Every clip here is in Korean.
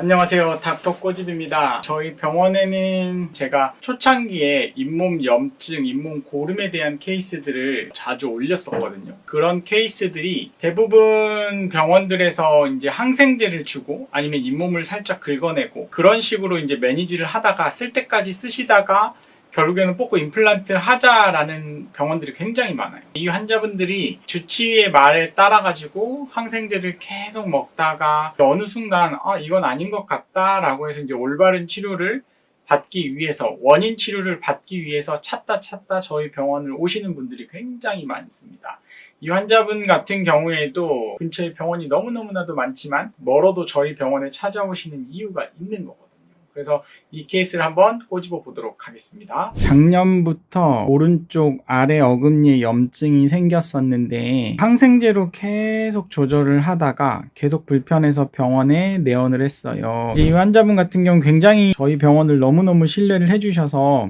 안녕하세요. 닥터 꼬집입니다. 저희 병원에는 제가 초창기에 잇몸 염증, 잇몸 고름에 대한 케이스들을 자주 올렸었거든요. 그런 케이스들이 대부분 병원들에서 이제 항생제를 주고 아니면 잇몸을 살짝 긁어내고 그런 식으로 이제 매니지를 하다가 쓸 때까지 쓰시다가 결국에는 뽑고 임플란트 하자라는 병원들이 굉장히 많아요. 이 환자분들이 주치의의 말에 따라가지고 항생제를 계속 먹다가 어느 순간 이건 아닌 것 같다라고 해서 이제 올바른 치료를 받기 위해서, 원인 치료를 받기 위해서 찾다 저희 병원을 오시는 분들이 굉장히 많습니다. 이 환자분 같은 경우에도 근처에 병원이 너무너무나도 많지만 멀어도 저희 병원에 찾아오시는 이유가 있는 거거든요. 그래서 이 케이스를 한번 꼬집어 보도록 하겠습니다. 작년부터 오른쪽 아래 어금니에 염증이 생겼었는데 항생제로 계속 조절을 하다가 계속 불편해서 병원에 내원을 했어요. 이 환자분 같은 경우 굉장히 저희 병원을 너무너무 신뢰를 해주셔서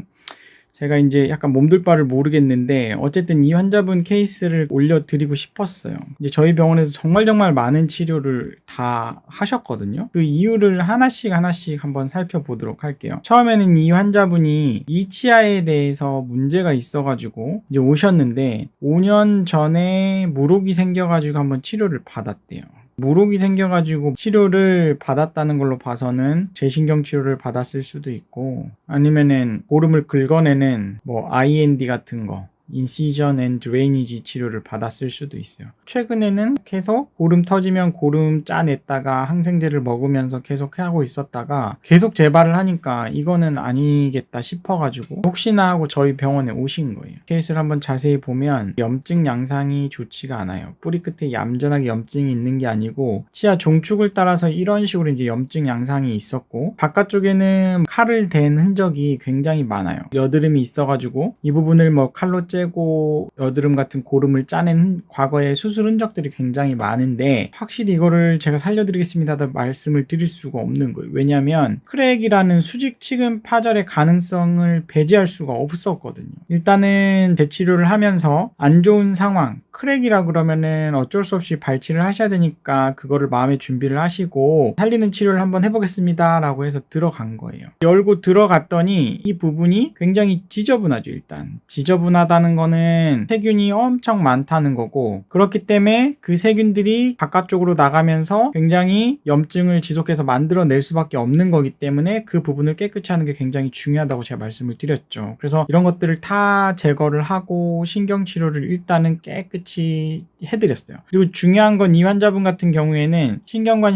제가 이제 약간 몸둘 바를 모르겠는데 어쨌든 이 환자분 케이스를 올려드리고 싶었어요. 이제 저희 병원에서 정말 많은 치료를 다 하셨거든요. 그 이유를 하나씩 한번 살펴보도록 할게요. 처음에는 이 환자분이 이치아에 대해서 문제가 있어가지고 이제 오셨는데 5년 전에 물혹이 생겨가지고 한번 치료를 받았대요. 물혹이 생겨가지고 치료를 받았다는 걸로 봐서는 재신경 치료를 받았을 수도 있고 아니면은 고름을 긁어내는 IND 같은 거 인시전 앤 드레이니지 치료를 받았을 수도 있어요. 최근에는 계속 고름 터지면 고름 짜냈다가 항생제를 먹으면서 계속 하고 있었다가 계속 재발을 하니까 이거는 아니겠다 싶어가지고 혹시나 하고 저희 병원에 오신 거예요. 케이스를 한번 자세히 보면 염증 양상이 좋지가 않아요. 뿌리 끝에 얌전하게 염증이 있는 게 아니고 치아 종축을 따라서 이런 식으로 이제 염증 양상이 있었고 바깥쪽에는 칼을 댄 흔적이 굉장히 많아요. 여드름이 있어가지고 이 부분을 칼로 째고 여드름 같은 고름을 짜낸 과거의 수술 흔적들이 굉장히 많은데 확실히 이거를 제가 살려드리겠습니다 말씀을 드릴 수가 없는 거예요. 왜냐하면 크랙이라는 수직 치근 파절의 가능성을 배제할 수가 없었거든요. 일단은 재치료를 하면서 안 좋은 상황 크랙이라 그러면은 어쩔 수 없이 발치를 하셔야 되니까 그거를 마음의 준비를 하시고 살리는 치료를 한번 해보겠습니다 라고 해서 들어간 거예요. 열고 들어갔더니 이 부분이 굉장히 지저분하죠. 일단 지저분하다는 거는 세균이 엄청 많다는 거고 그렇기 때문에 그 세균들이 바깥쪽으로 나가면서 굉장히 염증을 지속해서 만들어낼 수밖에 없는 거기 때문에 그 부분을 깨끗이 하는 게 굉장히 중요하다고 제가 말씀을 드렸죠. 그래서 이런 것들을 다 제거를 하고 신경치료를 일단은 깨끗이 해드렸어요. 그리고 중요한 건 이 환자분 같은 경우에는 신경관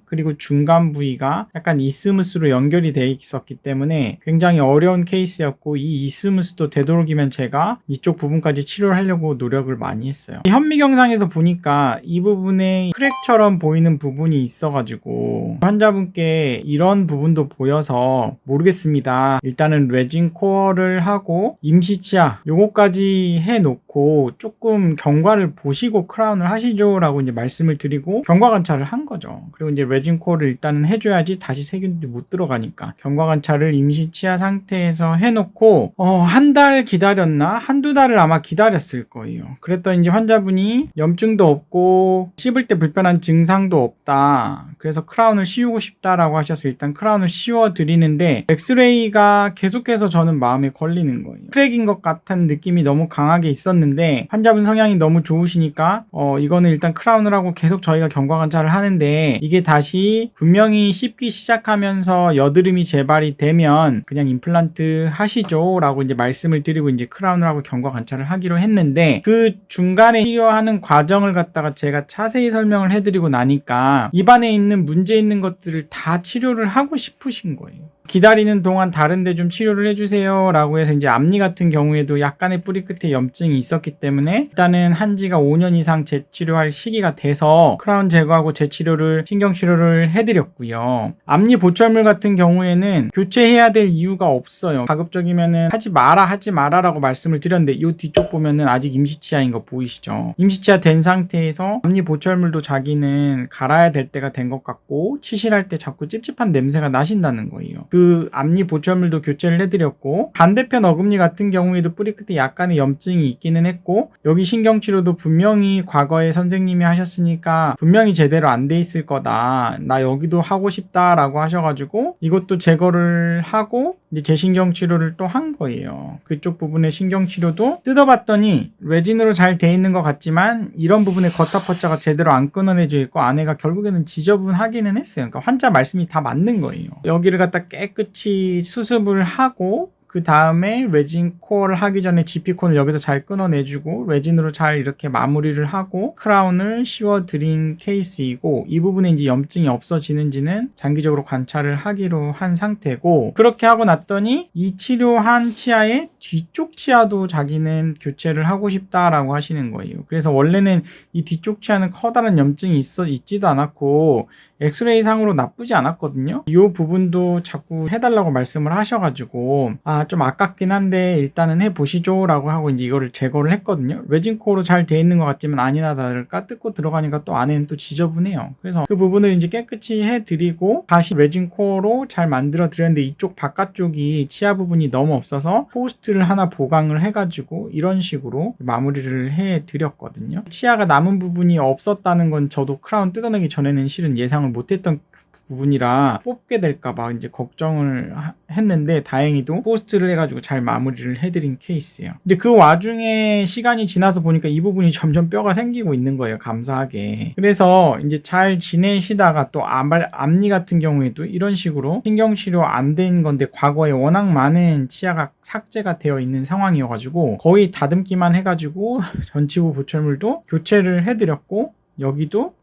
그리고 중간 부위가 약간 이스무스로 연결이 돼 있었기 때문에 굉장히 어려운 케이스였고 이 이스무스도 되도록이면 제가 이쪽 부분까지 치료를 하려고 노력을 많이 했어요. 현미경상에서 보니까 이 부분에 크랙처럼 보이는 부분이 있어가지고 환자분께 이런 부분도 보여서 모르겠습니다. 일단은 레진 코어를 하고 임시치아 요거까지 해놓고 조금 경과를 보시고 크라운을 하시죠 라고 이제 말씀을 드리고 경과 관찰을 한 거죠. 그리고 이제 레진 코어를 일단은 해줘야지 다시 세균들이 못 들어가니까 경과 관찰을 임시치아 상태에서 해놓고 한 달 기다렸나? 한두 달을 아마 기다렸을 거예요. 그랬더니 이제 환자분이 염증도 없고 씹을 때 불편한 증상도 없다. 그래서 크라운을 씌우고 싶다라고 하셔서 일단 크라운을 씌워 드리는데 엑스레이가 계속해서 저는 마음에 걸리는 거예요. 크랙인 것 같은 느낌이 너무 강하게 있었는데 환자분 성향이 너무 좋으시니까 이거는 일단 크라운을 하고 계속 저희가 경과 관찰을 하는데 이게 다시 분명히 씹기 시작하면서 여드름이 재발이 되면 그냥 임플란트 하시죠 라고 이제 말씀을 드리고 이제 크라운을 하고 경과 관찰을 하기로 했는데 그 중간에 치료하는 과정을 갖다가 제가 자세히 설명을 해드리고 나니까 입안에 있는 문제 있는 것들을 다 치료를 하고 싶으신 거예요. 기다리는 동안 다른 데 좀 치료를 해주세요 라고 해서 이제 앞니 같은 경우에도 약간의 뿌리 끝에 염증이 있었기 때문에 일단은 한지가 5년 이상 재치료할 시기가 돼서 크라운 제거하고 재치료를 신경치료를 해드렸고요. 앞니 보철물 같은 경우에는 교체해야 될 이유가 없어요. 가급적이면은 하지 마라 라고 말씀을 드렸는데 이 뒤쪽 보면은 아직 임시치아인 거 보이시죠? 임시치아 된 상태에서 앞니 보철물도 자기는 갈아야 될 때가 된 것 같고 치실할 때 자꾸 찝찝한 냄새가 나신다는 거예요. 그 앞니 보철물도 교체를 해드렸고, 반대편 어금니 같은 경우에도 뿌리 끝에 약간의 염증이 있기는 했고, 여기 신경치료도 분명히 과거에 선생님이 하셨으니까 분명히 제대로 안 돼 있을 거다, 나 여기도 하고 싶다 라고 하셔가지고 이것도 제거를 하고 이제 재신경치료를 또 한 거예요. 그쪽 부분의 신경치료도 뜯어봤더니 레진으로 잘 돼 있는 것 같지만 이런 부분에 거타퍼자가 제대로 안 끊어내져 있고 안에가 결국에는 지저분하기는 했어요. 그러니까 환자 말씀이 다 맞는 거예요. 여기를 갖다 깨끗이 수습을 하고 그 다음에 레진 코어를 하기 전에 GP콘을 여기서 잘 끊어내주고 레진으로 잘 이렇게 마무리를 하고 크라운을 씌워드린 케이스이고, 이 부분에 이제 염증이 없어지는지는 장기적으로 관찰을 하기로 한 상태고, 그렇게 하고 났더니 이 치료한 치아의 뒤쪽 치아도 자기는 교체를 하고 싶다라고 하시는 거예요. 그래서 원래는 이 뒤쪽 치아는 커다란 염증이 있지도 않았고 엑스레이 상으로 나쁘지 않았거든요. 이 부분도 자꾸 해달라고 말씀을 하셔가지고 좀 아깝긴 한데 일단은 해보시죠 라고 하고 이제 이거를 제거를 했거든요. 레진 코어로 잘 돼 있는 것 같지만 아니나 다를까 뜯고 들어가니까 또 안에는 또 지저분해요. 그래서 그 부분을 이제 깨끗이 해드리고 다시 레진 코어로 잘 만들어 드렸는데, 이쪽 바깥쪽이 치아 부분이 너무 없어서 포스트를 하나 보강을 해가지고 이런 식으로 마무리를 해드렸거든요. 치아가 남은 부분이 없었다는 건 저도 크라운 뜯어내기 전에는 실은 예상을 못했던 부분이라 뽑게 될까봐 이제 걱정을 했는데 다행히도 포스트를 해가지고 잘 마무리를 해드린 케이스예요. 근데 그 와중에 시간이 지나서 보니까 이 부분이 점점 뼈가 생기고 있는 거예요. 감사하게. 그래서 이제 잘 지내시다가 또 앞니 같은 경우에도 이런 식으로 신경치료 안 된 건데 과거에 워낙 많은 치아가 삭제가 되어 있는 상황이어가지고 거의 다듬기만 해가지고 전치부 보철물도 교체를 해드렸고, 여기도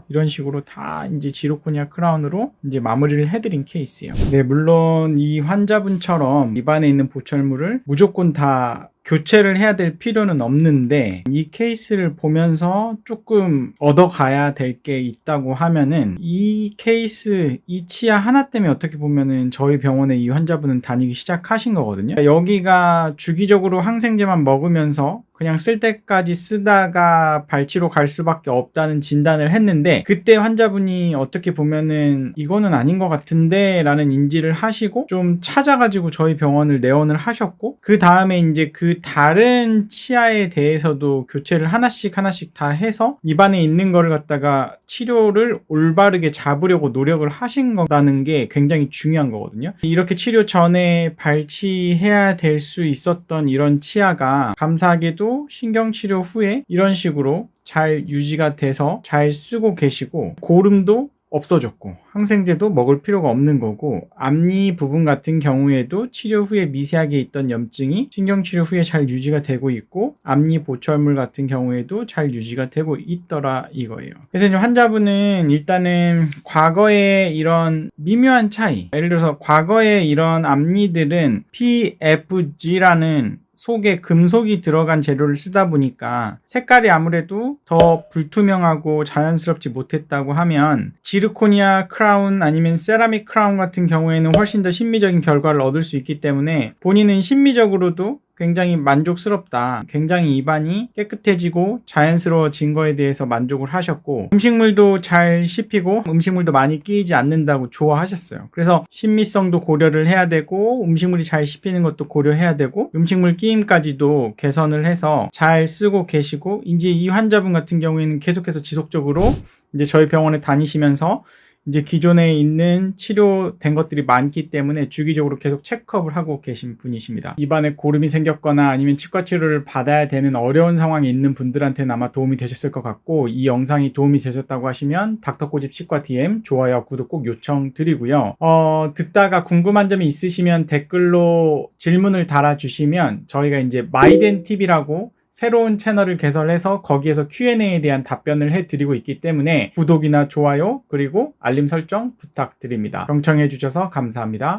이런 식으로 다 이제 지로코니아 크라운으로 이제 마무리를 해드린 케이스예요. 네, 물론 이 환자분처럼 입안에 있는 보철물을 무조건 다 교체를 해야 될 필요는 없는데, 이 케이스를 보면서 조금 얻어가야 될 게 있다고 하면은 이 케이스, 이 치아 하나 때문에 어떻게 보면은 저희 병원에 이 환자분은 다니기 시작하신 거거든요. 여기가 주기적으로 항생제만 먹으면서 그냥 쓸 때까지 쓰다가 발치로 갈 수밖에 없다는 진단을 했는데, 그때 환자분이 어떻게 보면은 이거는 아닌 것 같은데 라는 인지를 하시고 좀 찾아가지고 저희 병원을 내원을 하셨고, 그 다음에 이제 그 다른 치아에 대해서도 교체를 하나씩 다 해서 입안에 있는 거를 갖다가 치료를 올바르게 잡으려고 노력을 하신 거라는 게 굉장히 중요한 거거든요. 이렇게 치료 전에 발치해야 될 수 있었던 이런 치아가 감사하게도 신경치료 후에 이런 식으로 잘 유지가 돼서 잘 쓰고 계시고, 고름도 없어졌고 항생제도 먹을 필요가 없는 거고, 앞니 부분 같은 경우에도 치료 후에 미세하게 있던 염증이 신경치료 후에 잘 유지가 되고 있고, 앞니 보철물 같은 경우에도 잘 유지가 되고 있더라 이거예요. 그래서 이제 환자분은 일단은 과거에 이런 미묘한 차이, 예를 들어서 과거에 이런 앞니들은 PFG라는 속에 금속이 들어간 재료를 쓰다 보니까 색깔이 아무래도 더 불투명하고 자연스럽지 못했다고 하면, 지르코니아 크라운 아니면 세라믹 크라운 같은 경우에는 훨씬 더 심미적인 결과를 얻을 수 있기 때문에 본인은 심미적으로도 굉장히 만족스럽다, 굉장히 입안이 깨끗해지고 자연스러워진 거에 대해서 만족을 하셨고, 음식물도 잘 씹히고 음식물도 많이 끼이지 않는다고 좋아하셨어요. 그래서 신미성도 고려를 해야 되고 음식물이 잘 씹히는 것도 고려해야 되고 음식물 끼임까지도 개선을 해서 잘 쓰고 계시고, 이제 이 환자분 같은 경우에는 계속해서 지속적으로 이제 저희 병원에 다니시면서 이제 기존에 있는 치료된 것들이 많기 때문에 주기적으로 계속 체크업을 하고 계신 분이십니다. 입안에 고름이 생겼거나 아니면 치과 치료를 받아야 되는 어려운 상황에 있는 분들한테는 아마 도움이 되셨을 것 같고, 이 영상이 도움이 되셨다고 하시면 닥터꼬집 치과 DM 좋아요, 구독 꼭 요청드리고요. 듣다가 궁금한 점이 있으시면 댓글로 질문을 달아주시면 저희가 이제 마이덴TV라고 새로운 채널을 개설해서 거기에서 Q&A에 대한 답변을 해드리고 있기 때문에 구독이나 좋아요 그리고 알림 설정 부탁드립니다. 경청해 주셔서 감사합니다.